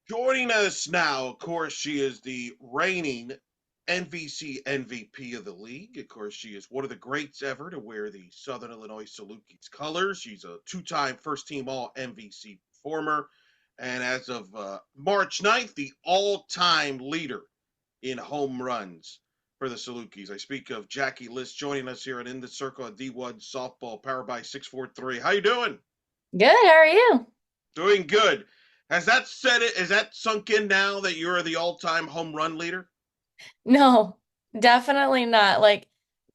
Joining us now, of course, she is the reigning NVC MVP of the league. Of course, she is one of the greats ever to wear the Southern Illinois Salukis colors. She's a two-time first-team All MVC performer, and as of March 9th, the all-time leader in home runs for the Salukis. I speak of Jackie List joining us here and In the Circle at D1 Softball, powered by 643. How you doing? Good, how are you? Doing good. Has that said it? Is that sunk in now that you're the all-time home run leader? No, definitely not. Like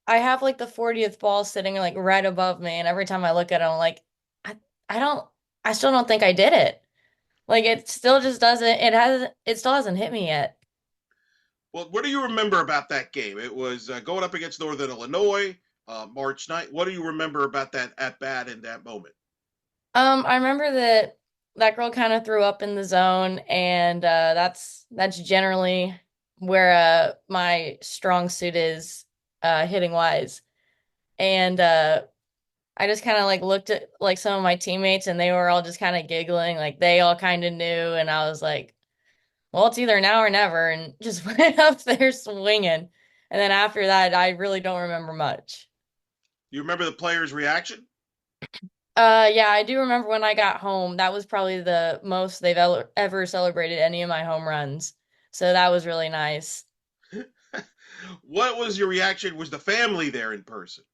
I have like the 40th ball sitting like right above me, and every time I look at it, I'm like, I, I don't I still don't think I did it. Like it still just doesn't it still hasn't hit me yet. Well, what do you remember about that game? It was going up against Northern Illinois, March 9th. What do you remember about that at bat in that moment? I remember that girl kind of threw up in the zone, and that's generally where my strong suit is hitting wise. And I just kind of like looked at like some of my teammates and they were all just kind of giggling, like they all kind of knew. And I was like, well, it's either now or never. And just went up there swinging. And then after that, I really don't remember much. You remember the players' reaction? Yeah, I do remember when I got home. That was probably the most they've ever celebrated any of my home runs. So that was really nice. What was your reaction? Was the family there in person?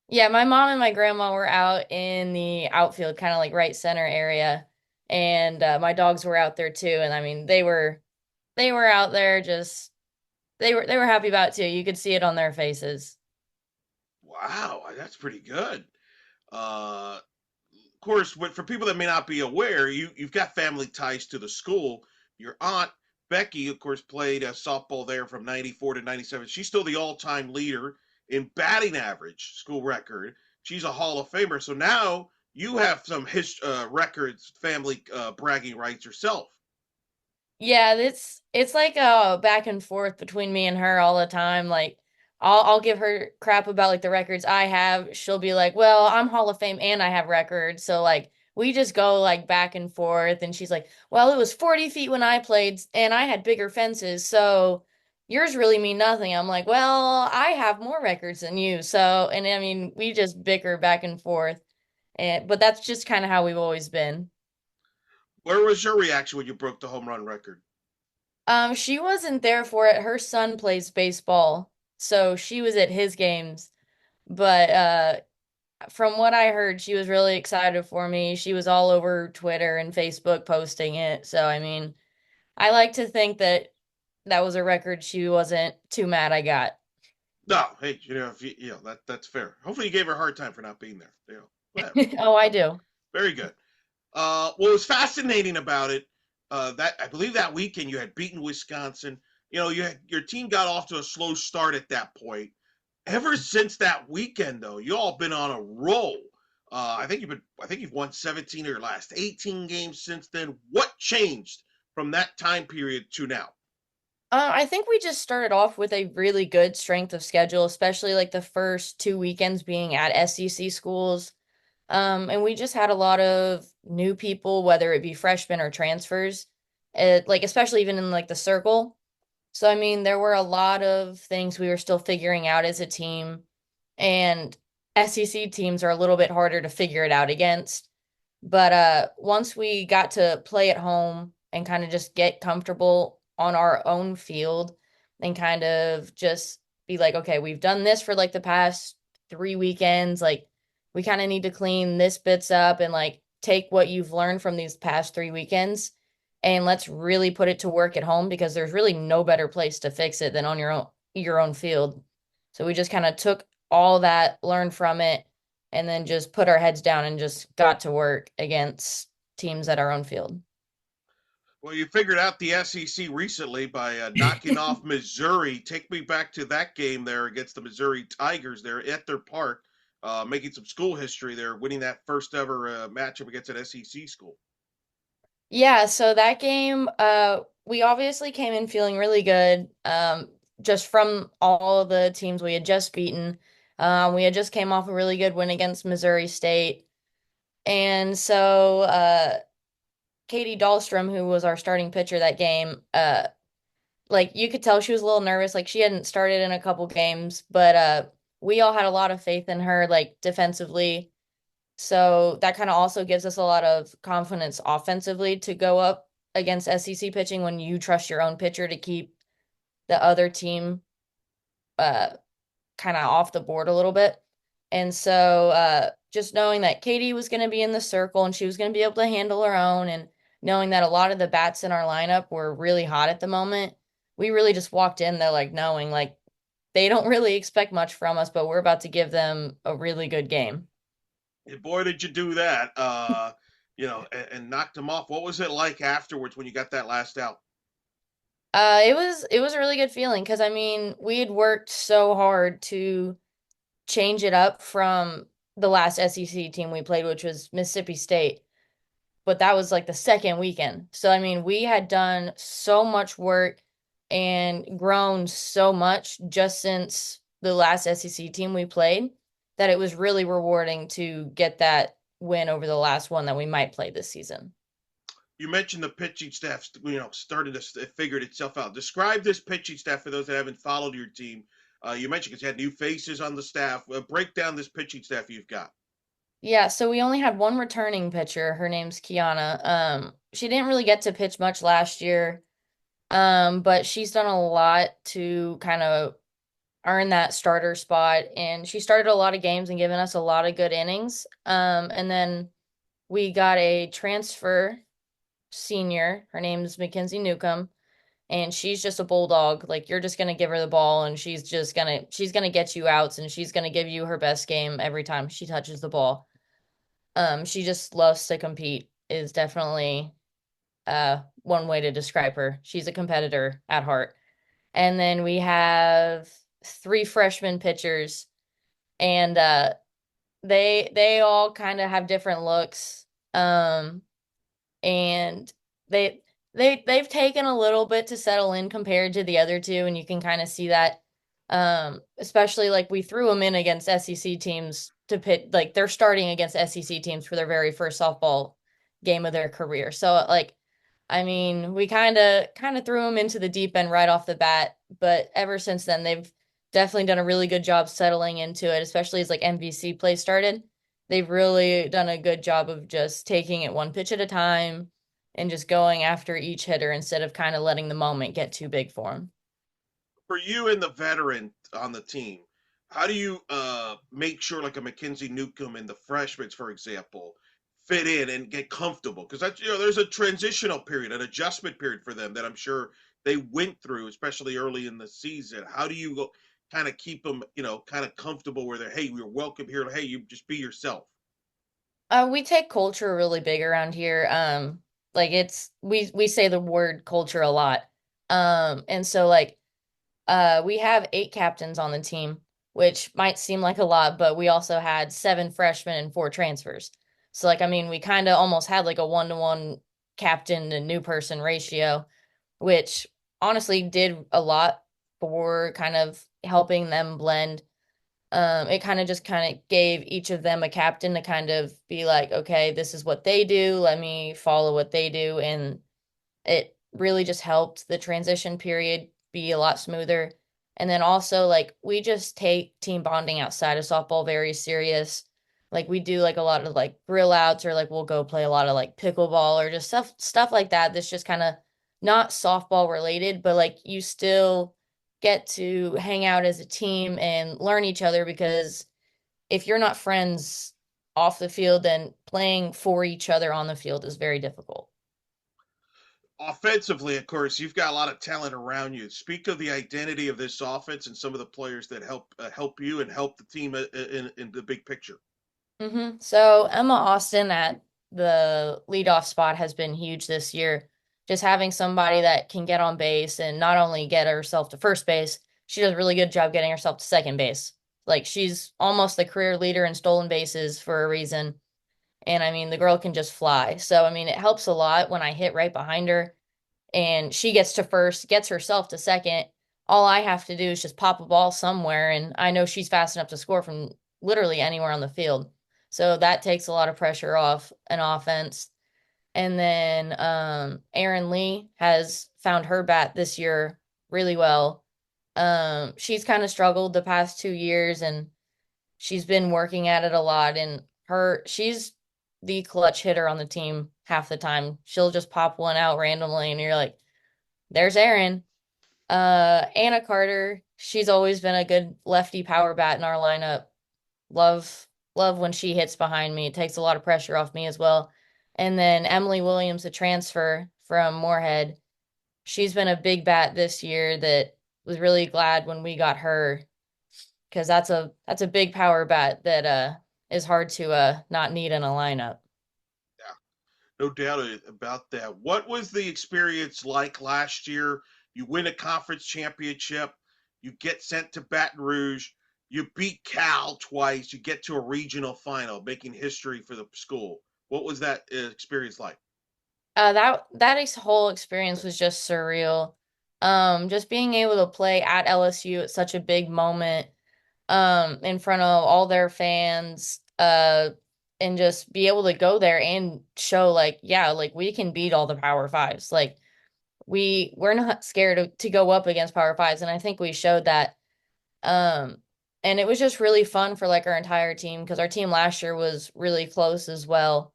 Yeah, my mom and my grandma were out in the outfield, kind of like right center area. And my dogs were out there too. And I mean, they were out there just they were happy about it too. You could see it on their faces. Wow, that's pretty good. Of course, for people that may not be aware, you've got family ties to the school. Your aunt Becky, of course, played softball there from '94 to '97. She's still the all-time leader in batting average, school record. She's a Hall of Famer. So now you have some records, family bragging rights yourself. Yeah, it's like back and forth between me and her all the time. Like I'll give her crap about like the records I have. She'll be like, "Well, I'm Hall of Fame and I have records." So like we just go like back and forth and she's like, "Well, it was 40 feet when I played and I had bigger fences, so yours really mean nothing." I'm like, "Well, I have more records than you." So, and I mean, we just bicker back and forth. And but that's just kind of how we've always been. Where was your reaction when you broke the home run record? She wasn't there for it. Her son plays baseball, so she was at his games. But from what I heard, she was really excited for me. She was all over Twitter and Facebook posting it. So, I mean, I like to think that that was a record she wasn't too mad I got. No, hey, if that's fair. Hopefully, you gave her a hard time for not being there. Whatever. Oh, I No, do. very good. What was fascinating about it, that I believe that weekend you had beaten Wisconsin. Your team got off to a slow start at that point. Ever since that weekend, though, you all been on a roll. I think you've won 17 of your last 18 games since then. What changed from that time period to now? I think we just started off with a really good strength of schedule, especially like the first 2 weekends being at SEC schools. And we just had a lot of new people, whether it be freshmen or transfers, like especially even in like the circle. So I mean, there were a lot of things we were still figuring out as a team, and SEC teams are a little bit harder to figure it out against. But once we got to play at home and kind of just get comfortable on our own field and kind of just be like, okay, we've done this for like the past 3 weekends. Like we kind of need to clean this bits up and like take what you've learned from these past 3 weekends and let's really put it to work at home because there's really no better place to fix it than on your own field. So we just kind of took all that, learned from it, and then just put our heads down and just got to work against teams at our own field. Well, you figured out the SEC recently by knocking off Missouri. Take me back to that game there against the Missouri Tigers there at their park, making some school history there, winning that first ever matchup against an SEC school. Yeah, so that game, we obviously came in feeling really good, just from all of the teams we had just beaten. We had just came off a really good win against Missouri State. And so Katie Dahlstrom, who was our starting pitcher that game, like you could tell she was a little nervous. Like she hadn't started in a couple games, but we all had a lot of faith in her, like defensively. So that kind of also gives us a lot of confidence offensively to go up against SEC pitching when you trust your own pitcher to keep the other team uh kind of off the board a little bit. And so just knowing that Katie was going to be in the circle and she was going to be able to handle her own, and knowing that a lot of the bats in our lineup were really hot at the moment, we really just walked in there like knowing like they don't really expect much from us, but we're about to give them a really good game. And boy, did you do that. And knocked them off. What was it like afterwards when you got that last out? It was a really good feeling because I mean we had worked so hard to change it up from the last SEC team we played, which was Mississippi State. But that was like the second weekend. So I mean, we had done so much work and grown so much just since the last SEC team we played that it was really rewarding to get that win over the last one that we might play this season. You mentioned the pitching staff, starting to figure itself out. Describe this pitching staff for those that haven't followed your team. You mentioned because you had new faces on the staff. Break down this pitching staff you've got. Yeah, so we only had one returning pitcher. Her name's Kiana. She didn't really get to pitch much last year. But she's done a lot to kind of earn that starter spot, and she started a lot of games and given us a lot of good innings. And then we got a transfer senior. Her name's Mackenzie Newcomb, and she's just a bulldog. Like you're just gonna give her the ball, and she's gonna get you outs, and she's gonna give you her best game every time she touches the ball. She just loves to compete. Is definitely one way to describe her. She's a competitor at heart. And then we have three freshman pitchers, and they all kind of have different looks. And they they've taken a little bit to settle in compared to the other two, and you can kind of see that. Especially like we threw them in against SEC teams to pit, like they're starting against SEC teams for their very first softball game of their career. So like I mean, we kind of threw them into the deep end right off the bat, but ever since then they've definitely done a really good job settling into it, especially as like MVC play started. They've really done a good job of just taking it one pitch at a time and just going after each hitter instead of kind of letting the moment get too big for them. For you and the veteran on the team, how do you make sure like a Mackenzie Newcomb and the freshmen, for example, fit in and get comfortable? Because that's there's a transitional period, an adjustment period for them that I'm sure they went through, especially early in the season. How do you go kind of keep them, kind of comfortable where they're, hey, we're welcome here. Hey, you just be yourself. We take culture really big around here. Like it's we say the word culture a lot. And so like we have eight captains on the team, which might seem like a lot, but we also had seven freshmen and four transfers. So, like, I mean, we kind of almost had like a 1-to-1 captain to new person ratio, which honestly did a lot for kind of helping them blend. It kind of gave each of them a captain to kind of be like, okay, this is what they do. Let me follow what they do. And it really just helped the transition period be a lot smoother. And then also like we just take team bonding outside of softball very serious. Like we do like a lot of like grill outs, or like we'll go play a lot of like pickleball or just stuff like that that's just kind of not softball related, but like you still get to hang out as a team and learn each other, because if you're not friends off the field, then playing for each other on the field is very difficult. Offensively, of course, you've got a lot of talent around you. Speak of the identity of this offense and some of the players that help you and help the team in the big picture. So Emma Austin at the leadoff spot has been huge this year. Just having somebody that can get on base and not only get herself to first base, she does a really good job getting herself to second base. Like she's almost the career leader in stolen bases for a reason. And I mean, the girl can just fly. So I mean, it helps a lot when I hit right behind her and she gets to first, gets herself to second. All I have to do is just pop a ball somewhere, and I know she's fast enough to score from literally anywhere on the field. So that takes a lot of pressure off an offense. And then Erin Lee has found her bat this year really well. She's kind of struggled the past 2 years and she's been working at it a lot and she's the clutch hitter on the team half the time. She'll just pop one out randomly and you're like, there's Erin. Anna Carter, she's always been a good lefty power bat in our lineup. Love love when she hits behind me. It takes a lot of pressure off me as well. And then Emily Williams, a transfer from Moorhead. She's been a big bat this year that was really glad when we got her because that's a big power bat that is hard to not need in a lineup. Yeah, no doubt about that. What was the experience like last year? You win a conference championship, you get sent to Baton Rouge, you beat Cal twice, you get to a regional final, making history for the school. What was that experience like? Whole experience was just surreal. Just being able to play at LSU at such a big moment, in front of all their fans, and just be able to go there and show like, yeah, like we can beat all the Power Fives. Like we're not scared to go up against Power Fives, and I think we showed that. Um, and it was just really fun for like our entire team because our team last year was really close as well.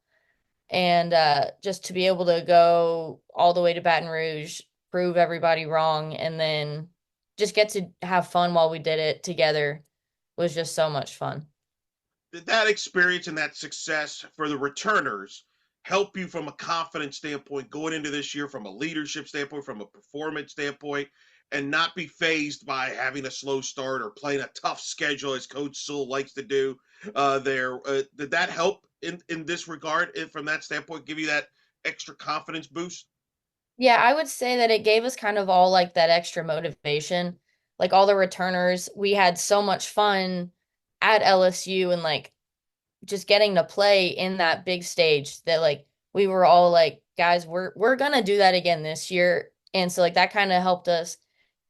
And just to be able to go all the way to Baton Rouge, prove everybody wrong, and then just get to have fun while we did it together was just so much fun. Did that experience and that success for the returners help you from a confidence standpoint going into this year, from a leadership standpoint, from a performance standpoint, and not be phased by having a slow start or playing a tough schedule as Coach Sewell likes to do there? Did that help in this regard, from that standpoint, give you that extra confidence boost? Yeah, I would say that it gave us kind of all like that extra motivation. Like all the returners, we had so much fun at LSU and like just getting to play in that big stage that like we were all like, guys, we're gonna do that again this year. And so like that kind of helped us.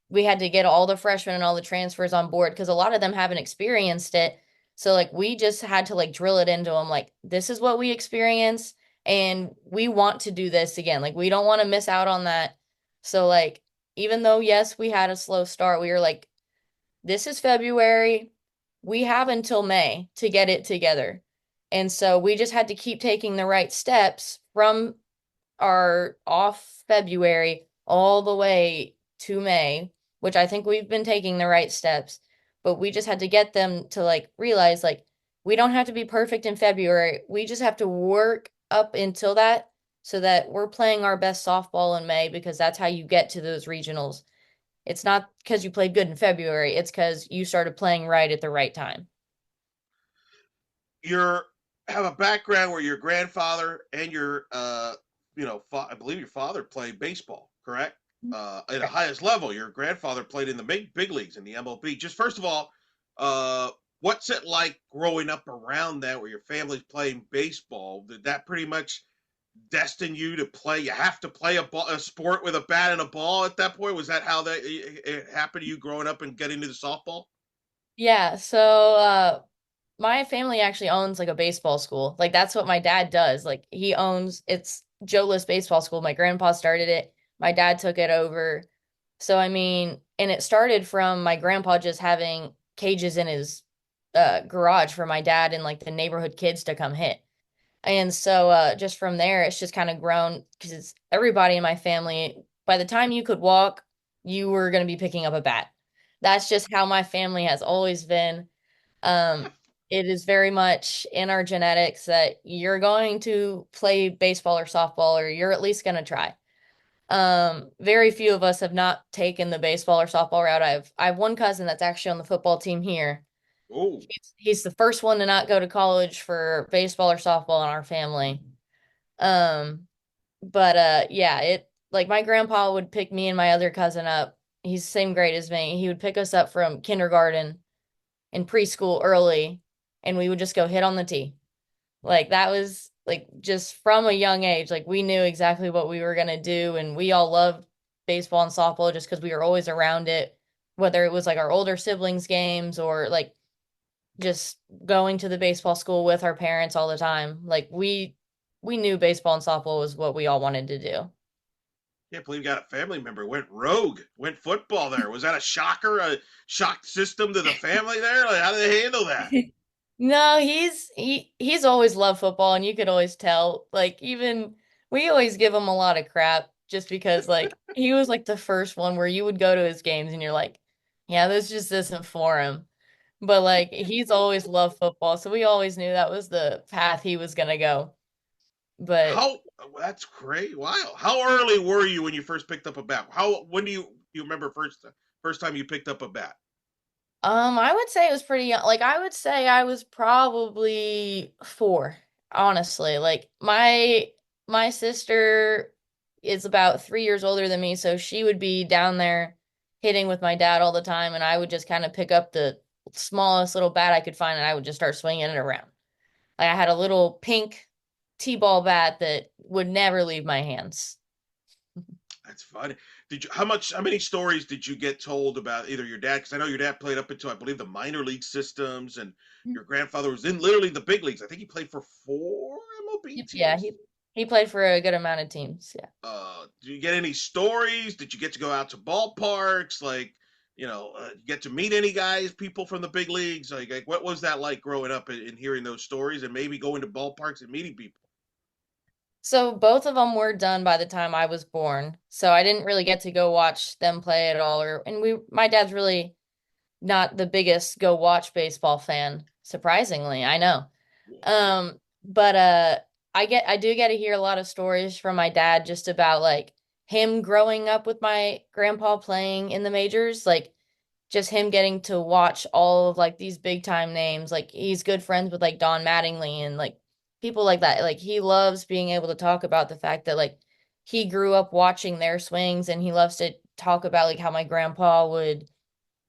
We had to get all the freshmen and all the transfers on board because a lot of them haven't experienced it. So like we just had to like drill it into them like this is what we experience and we want to do this again. Like we don't want to miss out on that. So like even though yes, we had a slow start, we were like this is February. We have until May to get it together. And so we just had to keep taking the right steps from our off February all the way to May, which I think we've been taking the right steps, but we just had to get them to like realize like we don't have to be perfect in February. We just have to work up until that so that we're playing our best softball in May because that's how you get to those regionals. It's not because you played good in February, it's because you started playing right at the right time. You have a background where your grandfather and your I believe your father played baseball, correct? At the highest level, your grandfather played in the big leagues in the MLB. Just first of all, uh, what's it like growing up around that, where your family's playing baseball? Did that pretty much destine you to play? You have to play a sport with a bat and a ball at that point. Was that how that it happened to you growing up and getting into the softball? Yeah, so my family actually owns like a baseball school. Like that's what my dad does. Like he owns it's Joe List Baseball School. My grandpa started it. My dad took it over. So I mean, and it started from my grandpa just having cages in his garage for my dad and like the neighborhood kids to come hit. And so just from there it's just kind of grown because everybody in my family, by the time you could walk, you were going to be picking up a bat. That's just how my family has always been. Um, it is very much in our genetics that you're going to play baseball or softball, or you're at least going to try. Very few of us have not taken the baseball or softball route. I have one cousin that's actually on the football team here. Oh, He's the first one to not go to college for baseball or softball in our family. Um, but yeah, it like my grandpa would pick me and my other cousin up. He's the same grade as me. He would pick us up from kindergarten in preschool early and we would just go hit on the tee. Like that was like just from a young age, like we knew exactly what we were gonna do and we all loved baseball and softball just because we were always around it, whether it was like our older siblings games or like just going to the baseball school with our parents all the time. Like we we knew baseball and softball was what we all wanted to do. Can't believe you got a family member went rogue, went football there. Was that a shocker, a shock system to the family there? Like, how did they handle that? No, he's always loved football, and you could always tell. Like, even we always give him a lot of crap just because like he was like the first one where you would go to his games and you're like, yeah, this just isn't for him. But like he's always loved football, so we always knew that was the path he was gonna go. But How that's great. Wow. How early were you when you first picked up a bat? How when do you remember first time you picked up a bat? I would say it was pretty young. Like I would say I was probably 4, honestly. Like my sister is about 3 years older than me, so she would be down there hitting with my dad all the time, and I would just kind of pick up the smallest little bat I could find, and I would just start swinging it around. Like I had a little pink T-ball bat that would never leave my hands. That's funny. How many stories did you get told about either your dad? Because I know your dad played up into, I believe, the minor league systems, and your grandfather was in literally the big leagues. I think he played for 4 MLB Yeah, teams. he played for a good amount of teams. Yeah. Do you get any stories? Did you get to go out to ballparks? Like, you get to meet any guys, people from the big leagues? Like what was that like growing up and hearing those stories and maybe going to ballparks and meeting people? So both of them were done by the time I was born. So I didn't really get to go watch them play at all. My dad's really not the biggest go watch baseball fan, surprisingly. I know. But I do get to hear a lot of stories from my dad just about like him growing up with my grandpa playing in the majors, like just him getting to watch all of like these big time names. Like he's good friends with like Don Mattingly and like people like that. Like he loves being able to talk about the fact that like he grew up watching their swings, and he loves to talk about like how my grandpa would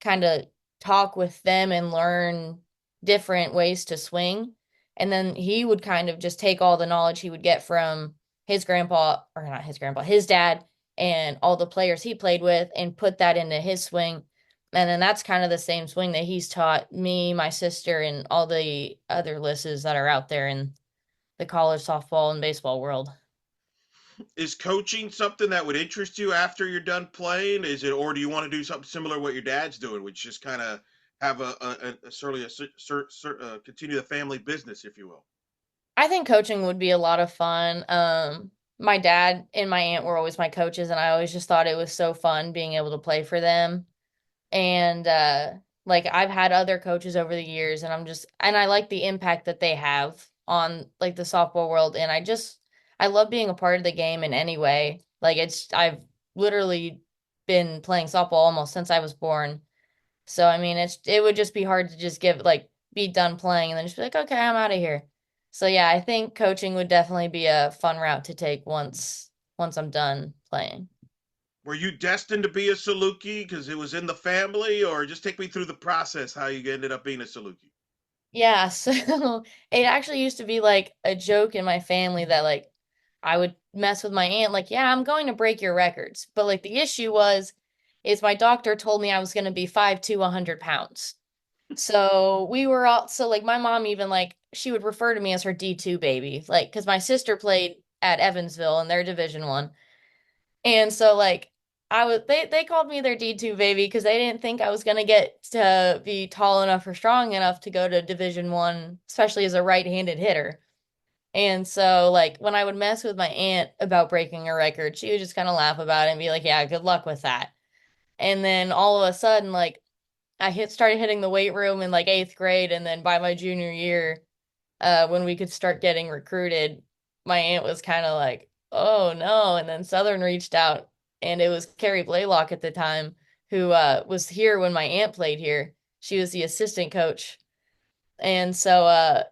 kind of talk with them and learn different ways to swing. And then he would kind of just take all the knowledge he would get from his grandpa, or not his grandpa, his dad, and all the players he played with and put that into his swing. And then that's kind of the same swing that he's taught me, my sister, and all the other lisses that are out there in the college softball and baseball world. Is coaching something that would interest you after you're done playing? Is it, or do you want to do something similar to what your dad's doing, which just kind of have a certainly continue the family business, if you will? I think coaching would be a lot of fun. My dad and my aunt were always my coaches, and I always just thought it was so fun being able to play for them. And like I've had other coaches over the years, and I like the impact that they have on like the softball world, and I love being a part of the game in any way. Like I've literally been playing softball almost since I was born. So I mean, it would just be hard to just give like be done playing and then just be like, okay, I'm out of here. So yeah, I think coaching would definitely be a fun route to take once I'm done playing. Were you destined to be a Saluki because it was in the family, or just take me through the process how you ended up being a Saluki? Yeah, so it actually used to be like a joke in my family that like I would mess with my aunt like, yeah, I'm going to break your records. But like the issue was is my doctor told me I was going to be 5'2", 100 pounds. So we were all so like my mom even like she would refer to me as her D2 baby, like because my sister played at Evansville in their Division 1. And so like they called me their D2 baby because they didn't think I was gonna get to be tall enough or strong enough to go to Division 1, especially as a right-handed hitter. And so like when I would mess with my aunt about breaking a record, she would just kind of laugh about it and be like, "Yeah, good luck with that." And then all of a sudden, like started hitting the weight room in like 8th grade, and then by my junior year, when we could start getting recruited, my aunt was kind of like, "Oh no!" And then Southern reached out, and it was Carrie Blaylock at the time who was here when my aunt played here. She was the assistant coach, and so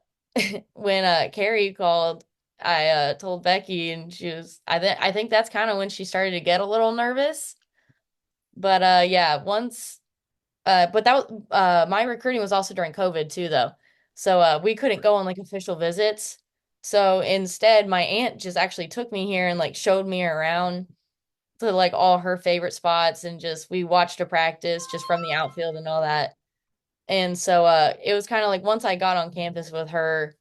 when Carrie called, I told Becky, and I think that's kind of when she started to get a little nervous. But yeah, once but that was my recruiting was also during COVID too, though. So we couldn't Right. go on like official visits. So instead, my aunt just actually took me here and like showed me around to like all her favorite spots, and just we watched a practice just from the outfield and all that. And so it was kind of like once I got on campus with her,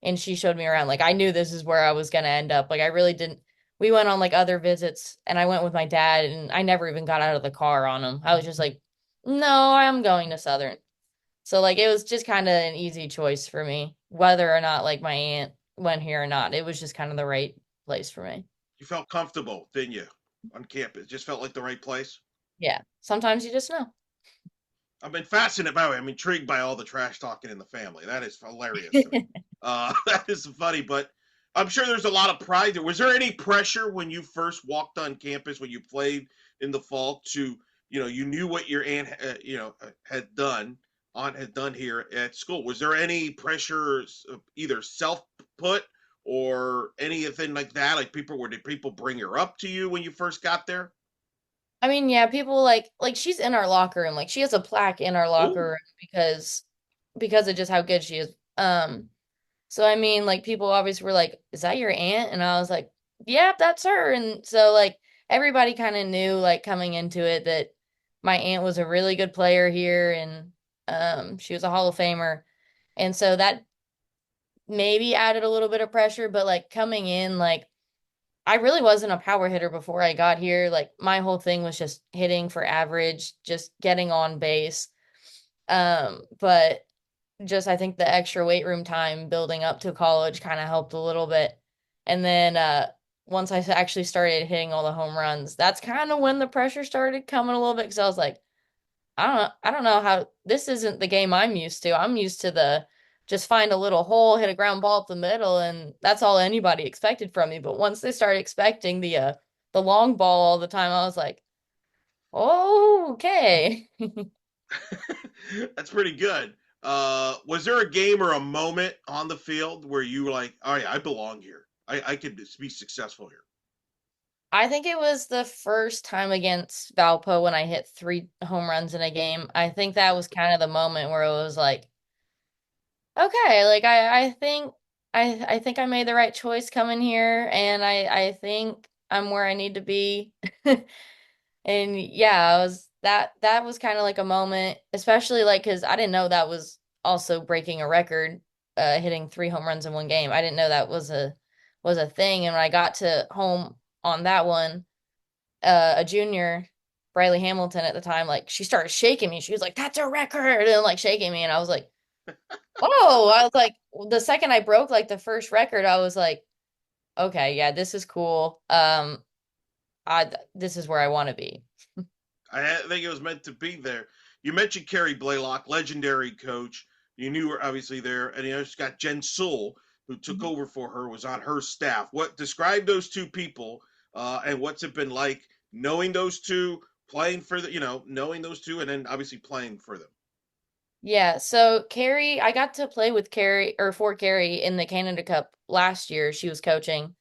and she showed me around. Like I knew this is where I was gonna end up. Like I really didn't. We went on like other visits, and I went with my dad, and I never even got out of the car on him. I was just like, no, I'm going to Southern. So like it was just kind of an easy choice for me, whether or not like my aunt went here or not. It was just kind of the right place for me. You felt comfortable, didn't you, on campus? Just felt like the right place. Yeah. Sometimes you just know. I've been fascinated by it. I'm intrigued by all the trash talking in the family. That is hilarious to me. That is funny, but I'm sure there's a lot of pride there. Was there any pressure when you first walked on campus when you played in the fall to, you knew what your aunt, had done here at school? Was there any pressure, either self put or anything like that? Like did people bring her up to you when you first got there? I mean, yeah, people like she's in our locker room. Like she has a plaque in our locker Oh, room because of just how good she is. So I mean, like people obviously were like, "Is that your aunt?" And I was like, "Yeah, that's her." And so like everybody kind of knew like coming into it that my aunt was a really good player here and she was a Hall of Famer. And so that maybe added a little bit of pressure, but like coming in like I really wasn't a power hitter before I got here. Like my whole thing was just hitting for average, just getting on base. But just I think the extra weight room time building up to college kind of helped a little bit. And then once I actually started hitting all the home runs, that's kind of when the pressure started coming a little bit because I was like, I don't know how this isn't the game I'm used to. I'm used to the just find a little hole, hit a ground ball up the middle, and that's all anybody expected from me. But once they started expecting the long ball all the time, I was like, oh, okay. that's pretty good. Was there a game or a moment on the field where you were like, "All right, I belong here. I could be successful here." I think it was the first time against Valpo when I hit 3 home runs in a game. I think that was kind of the moment where it was like, okay, like I think I made the right choice coming here and I think I'm where I need to be. And yeah, I was that was kind of like a moment, especially like because I didn't know that was also breaking a record, hitting 3 home runs in one game. I didn't know that was a thing. And when I got to home on that one, a junior, Briley Hamilton at the time, like she started shaking me. She was like, "That's a record," and like shaking me, and I was like, "Oh!" I was like, the second I broke like the first record, I was like, "Okay, yeah, this is cool. This is where I want to be." I think it was meant to be there. You mentioned Kerry Blaylock, legendary coach. You knew her obviously there, and you just got Jen Sewell, who took over for her, was on her staff. What describe those two people, and what's it been like knowing those two, playing for knowing those two, and then obviously playing for them. Yeah, so Carrie, I got to play with Carrie or for Carrie in the Canada Cup last year. She was coaching.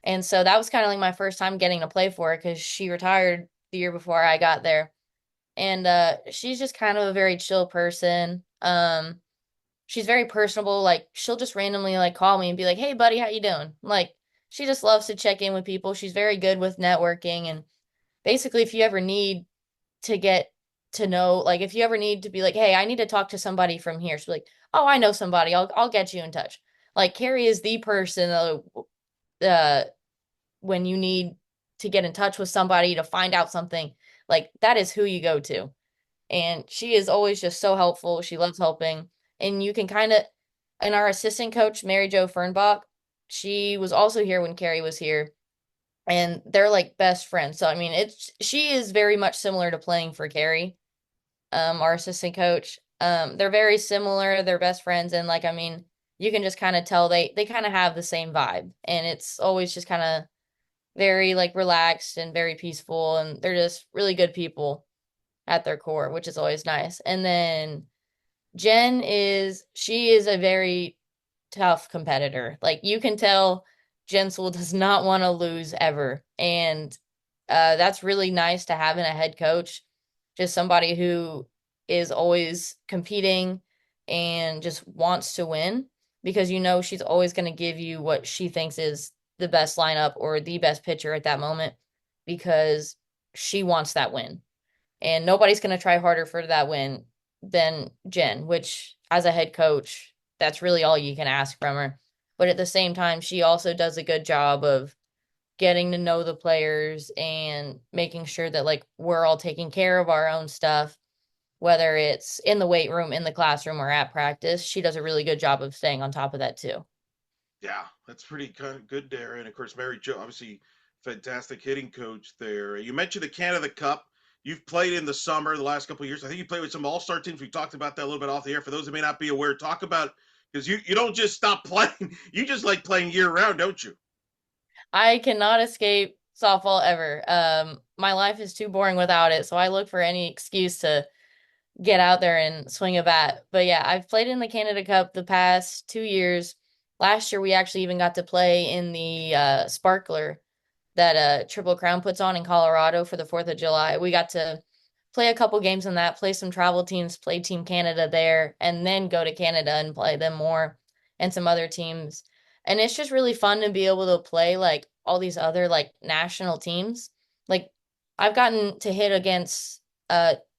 And so that was kind of like my first time getting to play for her because she retired the year before I got there. And she's just kind of a very chill person. She's very personable. Like she'll just randomly like call me and be like, "Hey buddy, how you doing?" Like she just loves to check in with people. She's very good with networking and basically if you ever need to get to know, like if you ever need to be like, "Hey, I need to talk to somebody from here." She's like, "Oh, I know somebody. I'll get you in touch." Like Carrie is the person uh when you need to get in touch with somebody to find out something, like that is who you go to. And she is always just so helpful. She loves helping. And you can kind of, and our assistant coach, Mary Jo Fernbach, she was also here when Carrie was here. And they're like best friends. So I mean, she is very much similar to playing for Carrie, our assistant coach. They're very similar, they're best friends, and like I mean, you can just kind of tell they kind of have the same vibe. And it's always just kind of very like relaxed and very peaceful and they're just really good people at their core, which is always nice. And then she is a very tough competitor. Like you can tell Jensel does not want to lose ever. And that's really nice to have in a head coach, just somebody who is always competing and just wants to win because you know she's always going to give you what she thinks is the best lineup or the best pitcher at that moment because she wants that win. And nobody's going to try harder for that win than Jen, which as a head coach, that's really all you can ask from her. but at the same time, she also does a good job of getting to know the players and making sure that like we're all taking care of our own stuff, whether it's in the weight room, in the classroom, or at practice. She does a really good job of staying on top of that too. Yeah, that's pretty kind of good there. And of course, Mary Jo, obviously, fantastic hitting coach there. You mentioned the Canada Cup. You've played in the summer the last couple of years. I think you played with some All Star teams. We talked about that a little bit off the air. For those who may not be aware, talk about because you don't just stop playing. You just like playing year round, don't you? I cannot escape softball ever. My life is too boring without it, so I look for any excuse to get out there and swing a bat. But yeah, I've played in the Canada Cup the past 2 years. Last year, we actually even got to play in the Sparkler that Triple Crown puts on in Colorado for the 4th of July. We got to play a couple games in that, play some travel teams, play Team Canada there, and then go to Canada and play them more and some other teams. And it's just really fun to be able to play like all these other like national teams. Like I've gotten to hit against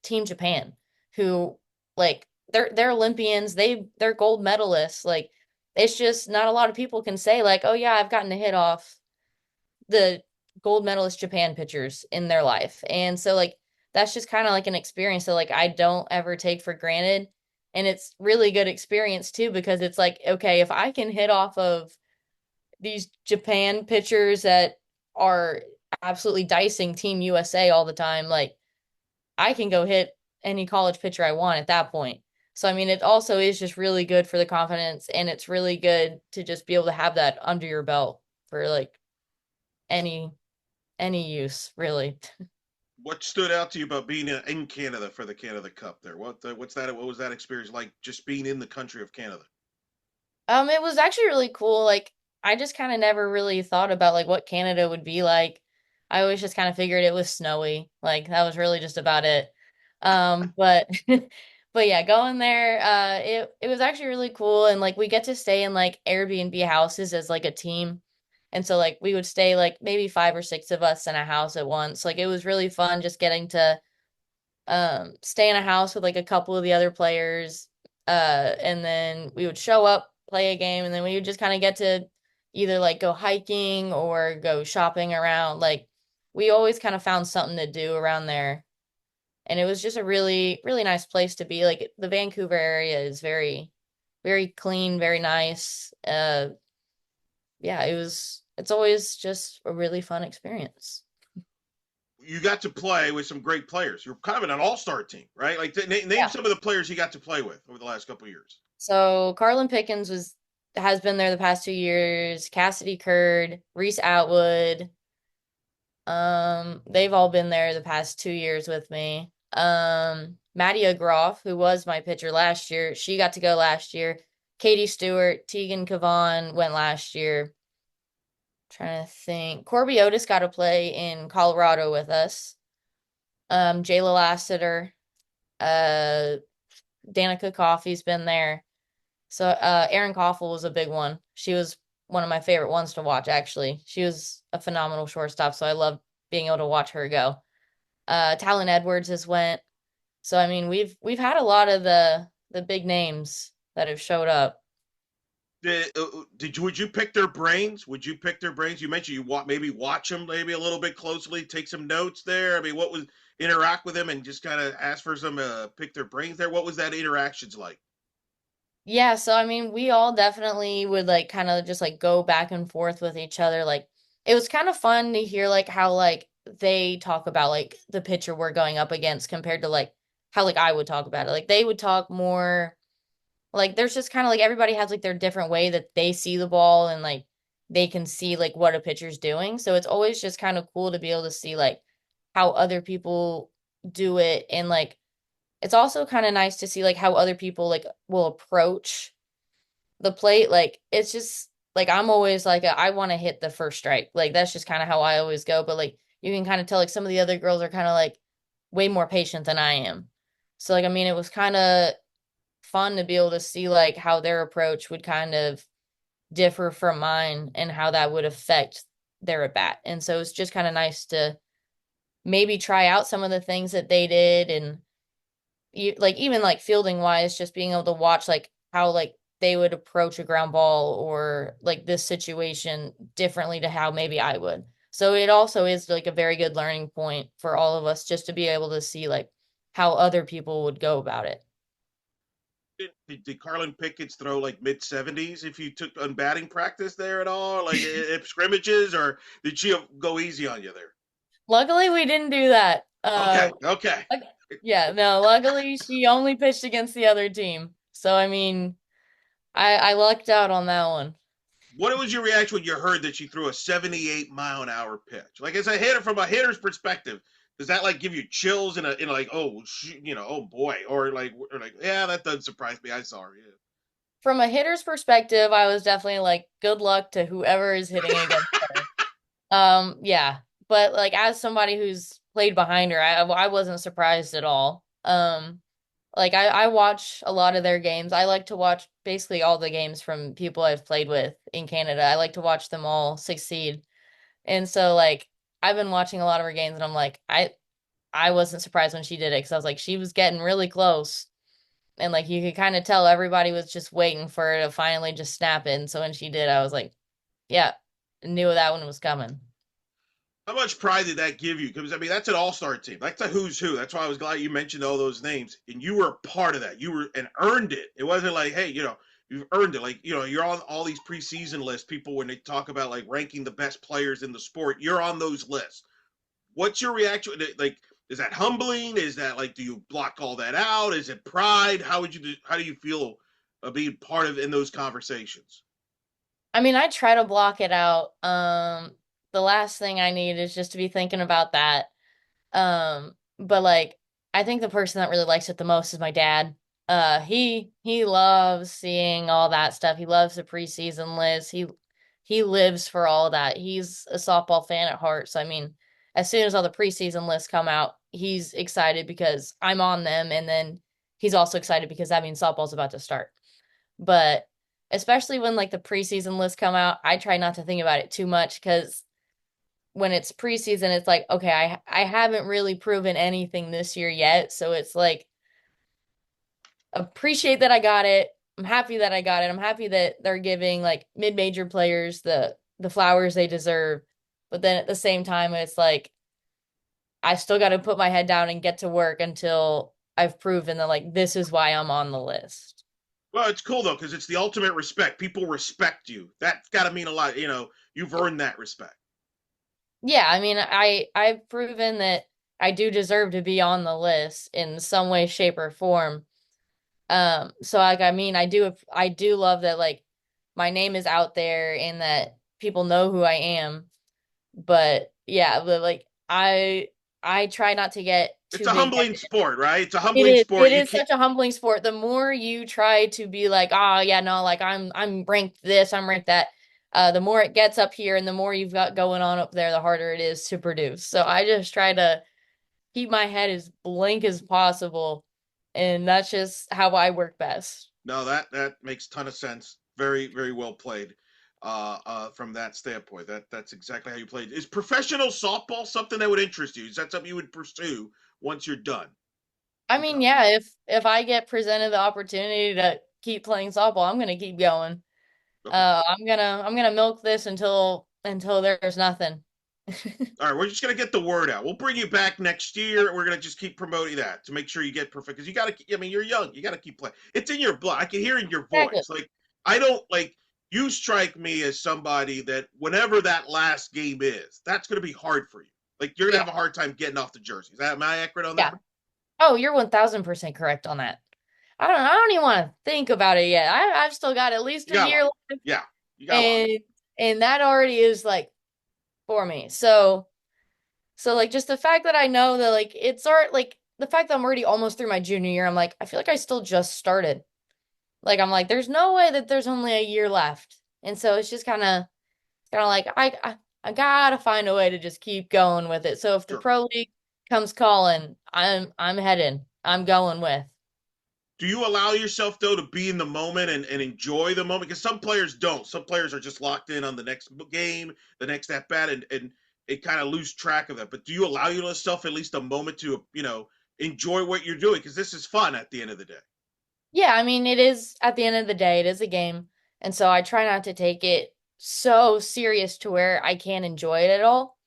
Team Japan who like they're Olympians, they're gold medalists. Like it's just not a lot of people can say like, "Oh yeah, I've gotten to hit off the gold medalist Japan pitchers in their life." And so like that's just kind of like an experience that like I don't ever take for granted. And it's really good experience too because it's like, okay, if I can hit off of these Japan pitchers that are absolutely dicing Team USA all the time, like I can go hit any college pitcher I want at that point. So I mean, it also is just really good for the confidence, and it's really good to just be able to have that under your belt for like any any use, really. What stood out to you about being in Canada for the Canada Cup there? What's that? What was that experience like? Just being in the country of Canada. It was actually really cool. Like, I just kind of never really thought about like what Canada would be like. I always just kind of figured it was snowy. Like, that was really just about it. But but yeah, going there, it was actually really cool, and like we get to stay in like Airbnb houses as like a team. And so like we would stay like maybe 5 or 6 of us in a house at once. Like it was really fun just getting to stay in a house with like a couple of the other players, and then we would show up, play a game, and then we would just kind of get to either like go hiking or go shopping around. Like we always kind of found something to do around there, and it was just a really nice place to be. Like the Vancouver area is very clean, very nice. Yeah, it's always just a really fun experience. You got to play with some great players. You're kind of in an all-star team, right? Like name Yeah. some of the players you got to play with over the last couple of years. So Carlin Pickens has been there the past 2 years. Cassidy Curd, Reese Atwood. They've all been there the past 2 years with me. Maddie Groff, who was my pitcher last year, she got to go last year. Katie Stewart, Tegan Cavan went last year. Trying to think. Corby Otis got to play in Colorado with us. Jayla Lassiter, uh, Danica Coffey's been there. So Erin Koffel was a big one. She was one of my favorite ones to watch, actually. She was a phenomenal shortstop, so I loved being able to watch her go. Talon Edwards has went. So I mean, we've had a lot of the big names that have showed up. Would you pick their brains? Would you pick their brains? You mentioned maybe watch them maybe a little bit closely, take some notes there. I mean, what was interact with them and just kind of ask for some pick their brains there? What was that interactions like? Yeah, so I mean, we all definitely would like kind of just like go back and forth with each other. Like it was kind of fun to hear like how like they talk about like the pitcher we're going up against compared to like how like I would talk about it. Like they would talk more like there's just kind of like everybody has like their different way that they see the ball and like they can see like what a pitcher's doing. So it's always just kind of cool to be able to see like how other people do it, and like it's also kind of nice to see like how other people like will approach the plate. Like it's just like I'm always like I want to hit the first strike. Like that's just kind of how I always go. But like you can kind of tell like some of the other girls are kind of like way more patient than I am. So like I mean it was kind of fun to be able to see like how their approach would kind of differ from mine and how that would affect their at bat. And so it's just kind of nice to maybe try out some of the things that they did, and like even like fielding wise, just being able to watch like how like they would approach a ground ball or like this situation differently to how maybe I would. So it also is like a very good learning point for all of us just to be able to see like how other people would go about it. Did Carlin Pickens throw like mid 70s if you took on batting practice there at all, like if scrimmages, or did she go easy on you there? Luckily, we didn't do that. Okay, okay. Luck- yeah, no, luckily she only pitched against the other team. So I mean, I lucked out on that one. What was your reaction when you heard that she threw a 78-mile-an-hour pitch? Like as a hitter, from a hitter's perspective, does that like give you chills in a like, oh oh boy, or like yeah, that doesn't surprise me. I saw her. Yeah. From a hitter's perspective, I was definitely like, good luck to whoever is hitting against her. Yeah, but like as somebody who's played behind her, I wasn't surprised at all. Like I watch a lot of their games. I like to watch basically all the games from people I've played with in Canada. I like to watch them all succeed. And so like I've been watching a lot of her games and I'm like I wasn't surprised when she did it because I was like she was getting really close. And like you could kind of tell everybody was just waiting for her to finally just snap in. So when she did, I was like, yeah, knew that one was coming. How much pride did that give you? Because I mean, that's an all-star team. That's a who's who. That's why I was glad you mentioned all those names, and you were a part of that. You were and earned it. It wasn't like, hey, you've earned it. Like, you're on all these preseason lists. People, when they talk about like ranking the best players in the sport, you're on those lists. What's your reaction? Like, is that humbling? Is that like, do you block all that out? Is it pride? How do you feel being part of in those conversations? I mean, I try to block it out. The last thing I need is just to be thinking about that. But like I think the person that really likes it the most is my dad. He loves seeing all that stuff. He loves the preseason list. He lives for all of that. He's a softball fan at heart. So I mean, as soon as all the preseason lists come out, he's excited because I'm on them, and then he's also excited because that means softball's about to start. But especially when like the preseason lists come out, I try not to think about it too much because when it's preseason, it's like, okay, I haven't really proven anything this year yet. So it's like appreciate that I got it. I'm happy that I got it. I'm happy that they're giving like mid-major players the flowers they deserve. But then at the same time, it's like I still got to put my head down and get to work until I've proven that like this is why I'm on the list. Well, it's cool though because it's the ultimate respect. People respect you. That's got to mean a lot. You've earned that respect. Yeah, I mean, I've proven that I do deserve to be on the list in some way, shape, or form. So like I mean, I do love that like my name is out there and that people know who I am. But yeah, but like I try not to get It's too a big humbling headed. sport, right? It's a It humbling is. sport. It You is can't. such a humbling sport. The more you try to be like, oh yeah, no, like I'm ranked this, I'm ranked that. The more it gets up here and the more you've got going on up there, the harder it is to produce. So I just try to keep my head as blank as possible, and that's just how I work best. No, that makes a ton of sense. Very very well played. From that standpoint, that's exactly how you played. Is professional softball something that would interest you? Is that something you would pursue once you're done I in mean, college? yeah, if I get presented the opportunity to keep playing softball, I'm gonna keep going. Okay. I'm gonna milk this until there's nothing. All right, we're just gonna get the word out. We'll bring you back next year. We're gonna just keep promoting that to make sure you get perfect. Because you gotta. I mean, you're young. You gotta keep playing. It's in your blood. I can hear in your Exactly. voice. Like I don't like. You strike me as somebody that whenever that last game is, that's gonna be hard for you. Like you're gonna Yeah. have a hard time getting off the jersey. Am I accurate on that? Yeah. Oh, you're 1000% correct on that. I don't even want to think about it yet. I've still got at least You a got a year lot. left, Yeah, you got a lot. and that already is like for me. So like just the fact that I know that like it's art like the fact that I'm already almost through my junior year, I'm like, I feel like I still just started. Like I'm like, there's no way that there's only a year left. And so it's just kind of like I gotta find a way to just keep going with it. So if the Sure. pro league comes calling, I'm heading. I'm going with. Do you allow yourself though to be in the moment and enjoy the moment? Because some players don't. Some players are just locked in on the next game, the next at bat, and it kind of lose track of that. But do you allow yourself at least a moment to enjoy what you're doing? Because this is fun at the end of the day. Yeah, I mean, it is at the end of the day, it is a game. And so I try not to take it so serious to where I can't enjoy it at all.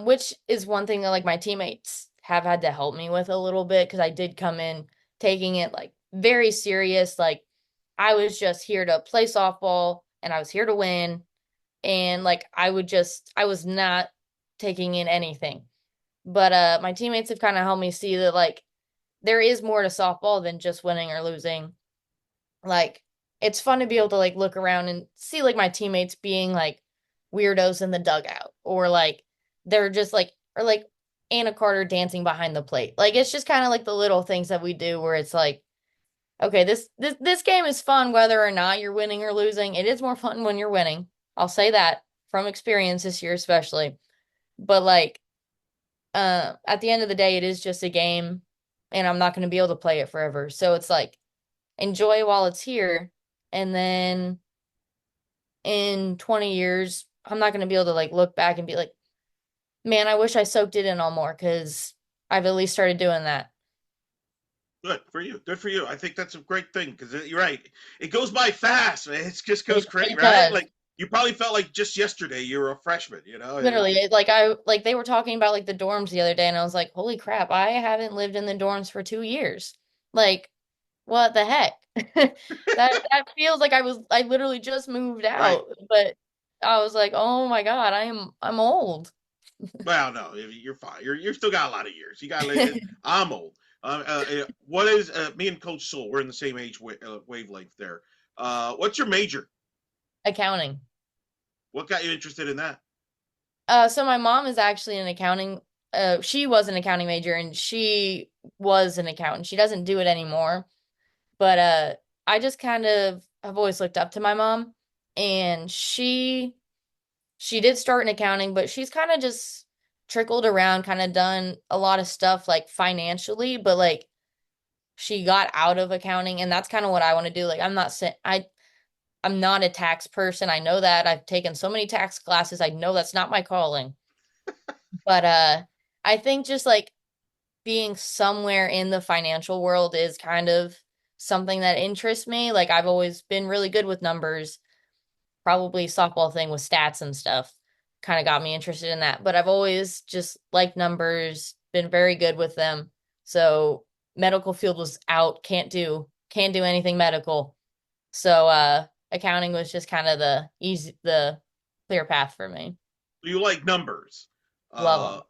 Which is one thing that like my teammates have had to help me with a little bit because I did come in taking it like very serious. Like I was just here to play softball and I was here to win. And like I was not taking in anything. But my teammates have kind of helped me see that like there is more to softball than just winning or losing. Like it's fun to be able to like look around and see like my teammates being like weirdos in the dugout or like they're just like or like Anna Carter dancing behind the plate. Like it's just kind of like the little things that we do where it's like, okay, this game is fun whether or not you're winning or losing. It is more fun when you're winning. I'll say that from experience this year especially. But like at the end of the day it is just a game and I'm not going to be able to play it forever. So it's like enjoy while it's here and then in 20 years I'm not going to be able to like look back and be like, man, I wish I soaked it in all more because I've at least started doing that. Good for you. Good for you. I think that's a great thing because you're right. It goes by fast, man. It just goes crazy, It right? does. Like you probably felt like just yesterday you were a freshman. You know, it Literally, just like I like they were talking about like the dorms the other day and I was like, holy crap, I haven't lived in the dorms for 2 years. Like, what the heck? That feels like I literally just moved right. out, but I was like, oh my God, I'm old. Well, no, you're fine. You're still got a lot of years. You got. I'm old. What is me and Coach Soul? We're in the same wavelength there. What's your major? Accounting. What got you interested in that? So my mom is actually an accounting, she was an accounting major and she was an accountant. She doesn't do it anymore, but I just kind of have always looked up to my mom and she did start in accounting, but she's kind of just trickled around, kind of done a lot of stuff like financially, but like she got out of accounting and that's kind of what I want to do. Like I'm not saying I'm not a tax person. I know that. I've taken so many tax classes. I know that's not my calling. But I think just like being somewhere in the financial world is kind of something that interests me. Like I've always been really good with numbers. Probably softball thing with stats and stuff kind of got me interested in that. But I've always just liked numbers, been very good with them. So medical field was out, can't do anything medical. So accounting was just kind of the clear path for me. You like numbers. Love Uh, them.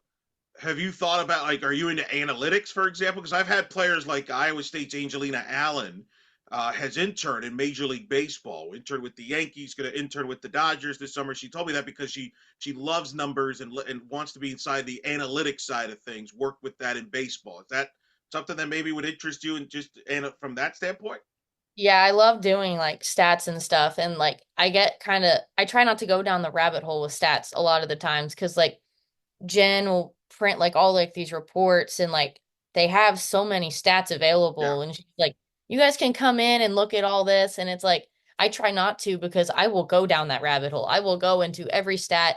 have you thought about like, are you into analytics, for example? Because I've had players like Iowa State's Angelina Allen has interned in Major League Baseball, interned with the Yankees, going to intern with the Dodgers this summer. She told me that because she loves numbers and wants to be inside the analytics side of things, work with that in baseball. Is that something that maybe would interest you and just and from that standpoint? Yeah, I love doing like stats and stuff. And like, I try not to go down the rabbit hole with stats a lot of the times because like Jen will print like all like these reports and like they have so many stats Yeah. available. And she's like, you guys can come in and look at all this. And it's like, I try not to because I will go down that rabbit hole. I will go into every stat,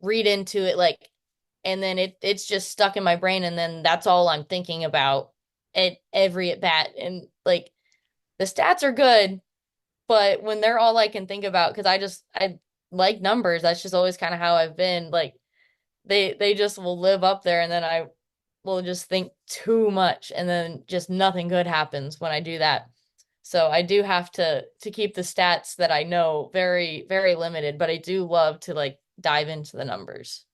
read into it, like, and then it's just stuck in my brain. And then that's all I'm thinking about at every at bat. And like, the stats are good but when they're all I can think about, because I like numbers, that's just always kind of how I've been. Like they just will live up there, and then I will just think too much, and then just nothing good happens when I do that. So I do have to keep the stats that I know very, very limited, but I do love to like dive into the numbers.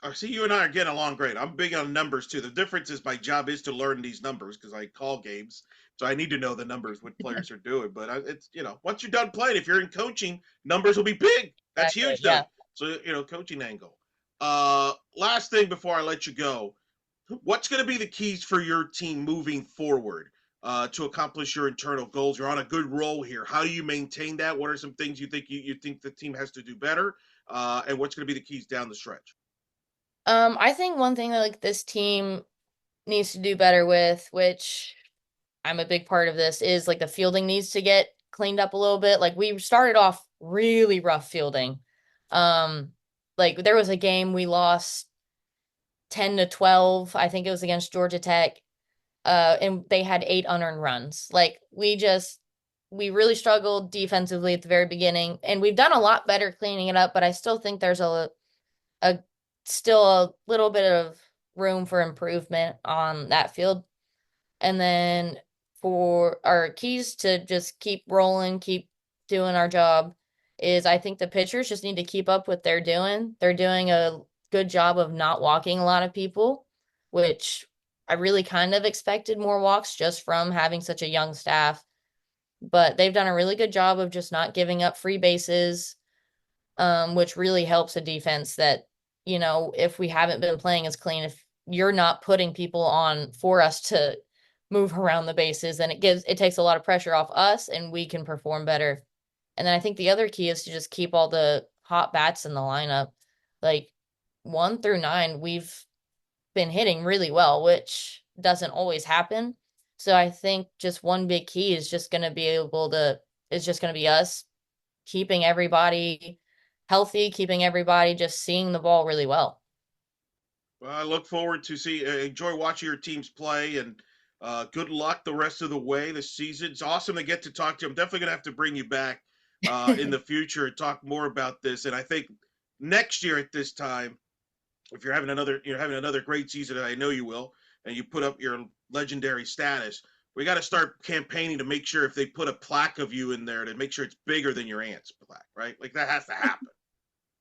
I see you and I are getting along great. I'm big on numbers too. The difference is my job is to learn these numbers because I call games, so I need to know the numbers what players are doing. But it's once you're done playing, if you're in coaching, numbers will be big. That's Exactly. huge Yeah. though. So coaching angle. Last thing before I let you go, what's going to be the keys for your team moving forward to accomplish your internal goals? You're on a good roll here. How do you maintain that? What are some things you think the team has to do better? And what's going to be the keys down the stretch? I think one thing that like this team needs to do better with, which I'm a big part of this is like the fielding needs to get cleaned up a little bit. Like we started off really rough fielding. Um like there was a game we lost 10 to 12. I think it was against Georgia Tech and they had 8 unearned runs. Like we really struggled defensively at the very beginning, and we've done a lot better cleaning it up, but I still think there's a still a little bit of room for improvement on that field. And then for our keys to just keep rolling, keep doing our job, is I think the pitchers just need to keep up what they're doing. They're doing a good job of not walking a lot of people, which I really kind of expected more walks just from having such a young staff. But they've done a really good job of just not giving up free bases, which really helps a defense that, if we haven't been playing as clean, if you're not putting people on for us to move around the bases, then it takes a lot of pressure off us and we can perform better. And then I think the other key is to just keep all the hot bats in the lineup. Like 1 through 9, we've been hitting really well, which doesn't always happen. So I think just one big key is just going to be us keeping everybody healthy, keeping everybody just seeing the ball really well. Well, I look forward to enjoy watching your teams play, and good luck the rest of the way this season. It's awesome to get to talk to you. I'm definitely gonna have to bring you back in the future and talk more about this. And I think next year at this time, if you're having another great season, and I know you will, and you put up your legendary status, we got to start campaigning to make sure if they put a plaque of you in there to make sure it's bigger than your aunt's plaque, right? Like that has to happen.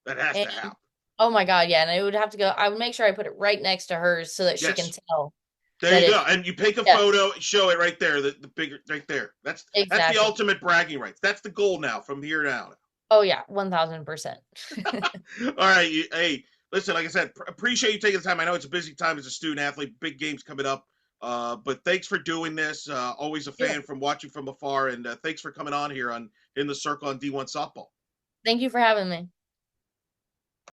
That has And to happen. oh my God, yeah. And I would have to go, I would make sure I put it right next to hers so that she can Yes. tell There that you go. it's, And you take a yeah, photo, show it right there, the bigger right there. That's the exactly. ultimate bragging rights. That's the goal now from here now. Oh yeah, 1000%. All right, hey, listen, like I said, appreciate you taking the time. I know it's a busy time as a student athlete, big games coming up. But thanks for doing this. Always a Yeah. fan from watching from afar, and thanks for coming on here on In the Circle on D1 Softball. Thank you for having me.